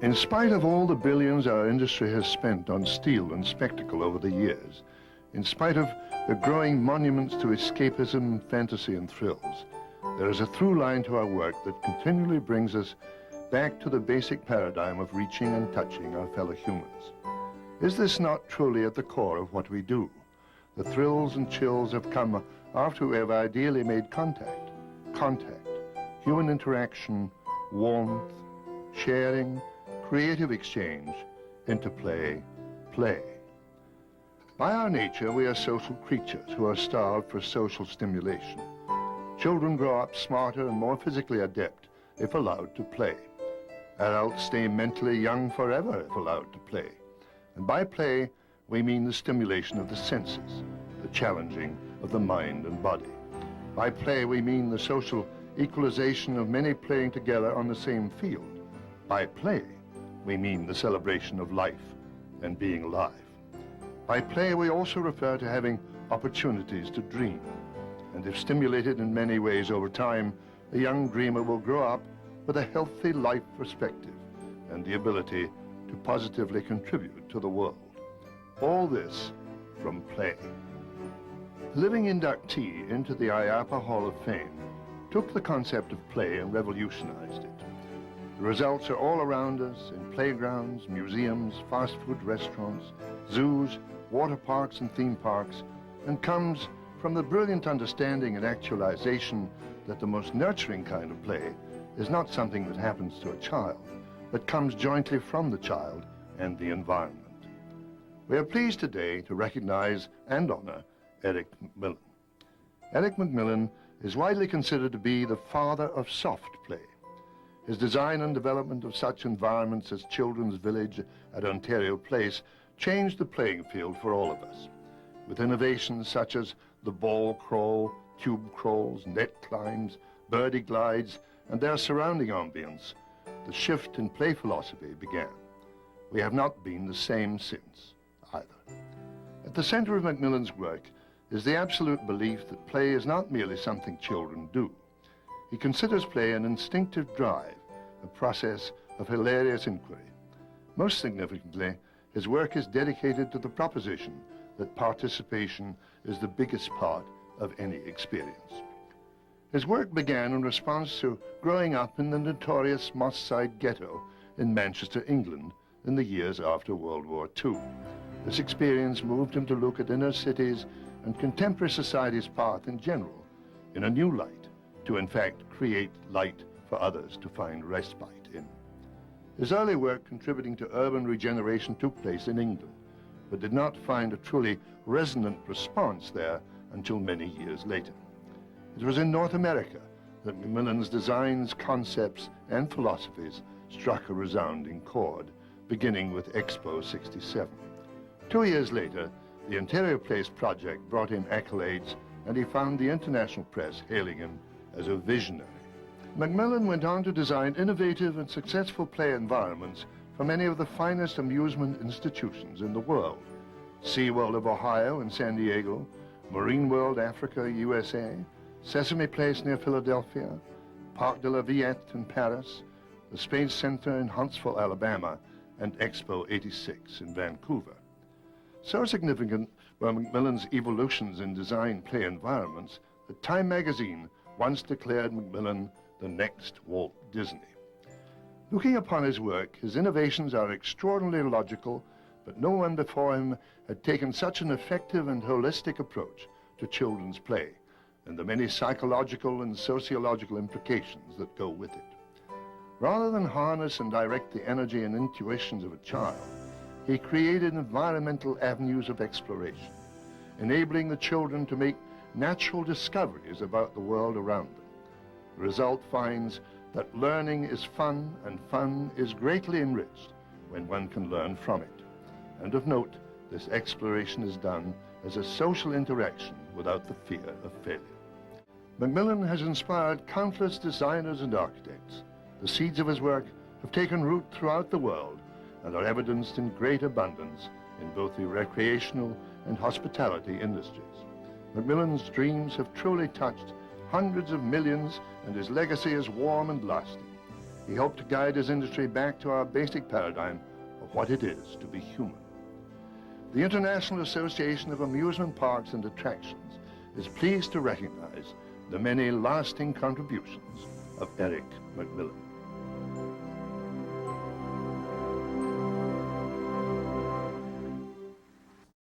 In spite of all the billions our industry has spent on steel and spectacle over the years, in spite of the growing monuments to escapism, fantasy, and thrills, there is a through line to our work that continually brings us back to the basic paradigm of reaching and touching our fellow humans. Is this not truly at the core of what we do? The thrills and chills have come after we have ideally made contact, human interaction, warmth, sharing, creative exchange, interplay, play. By our nature, we are social creatures who are starved for social stimulation. Children grow up smarter and more physically adept if allowed to play. Adults stay mentally young forever if allowed to play. And by play, we mean the stimulation of the senses, the challenging of the mind and body. By play, we mean the social equalization of many playing together on the same field. By play, we mean the celebration of life and being alive. By play, we also refer to having opportunities to dream. And if stimulated in many ways over time, a young dreamer will grow up with a healthy life perspective and the ability to positively contribute to the world. All this from play. The living inductee into the IAPA Hall of Fame took the concept of play and revolutionized it. The results are all around us in playgrounds, museums, fast food restaurants, zoos, water parks and theme parks, and comes from the brilliant understanding and actualization that the most nurturing kind of play is not something that happens to a child, but comes jointly from the child and the environment. We are pleased today to recognize and honor Eric McMillan. Eric McMillan is widely considered to be the father of soft play. His design and development of such environments as Children's Village at Ontario Place changed the playing field for all of us. With innovations such as the ball crawl, tube crawls, net climbs, birdie glides, and their surrounding ambience, the shift in play philosophy began. We have not been the same since, either. At the center of McMillan's work is the absolute belief that play is not merely something children do. He considers play an instinctive drive, a process of hilarious inquiry. Most significantly, his work is dedicated to the proposition that participation is the biggest part of any experience. His work began in response to growing up in the notorious Moss Side ghetto in Manchester, England, in the years after World War II. This experience moved him to look at inner cities and contemporary society's path in general in a new light, to in fact create light for others to find respite in. His early work contributing to urban regeneration took place in England, but did not find a truly resonant response there until many years later. It was in North America that McMillan's designs, concepts, and philosophies struck a resounding chord, beginning with Expo 67. 2 years later, the Ontario Place project brought him accolades, and he found the international press hailing him as a visionary. McMillan went on to design innovative and successful play environments for many of the finest amusement institutions in the world. SeaWorld of Ohio in San Diego, Marine World Africa, USA, Sesame Place near Philadelphia, Parc de la Villette in Paris, the Space Center in Huntsville, Alabama, and Expo 86 in Vancouver. So significant were McMillan's evolutions in design play environments that Time magazine once declared McMillan the next Walt Disney. Looking upon his work, his innovations are extraordinarily logical, but no one before him had taken such an effective and holistic approach to children's play and the many psychological and sociological implications that go with it. Rather than harness and direct the energy and intuitions of a child, he created environmental avenues of exploration, enabling the children to make natural discoveries about the world around them. The result finds that learning is fun, and fun is greatly enriched when one can learn from it. And of note, this exploration is done as a social interaction without the fear of failure. McMillan has inspired countless designers and architects. The seeds of his work have taken root throughout the world and are evidenced in great abundance in both the recreational and hospitality industries. McMillan's dreams have truly touched hundreds of millions, and his legacy is warm and lasting. He hoped to guide his industry back to our basic paradigm of what it is to be human. The International Association of Amusement Parks and Attractions is pleased to recognize the many lasting contributions of Eric McMillan.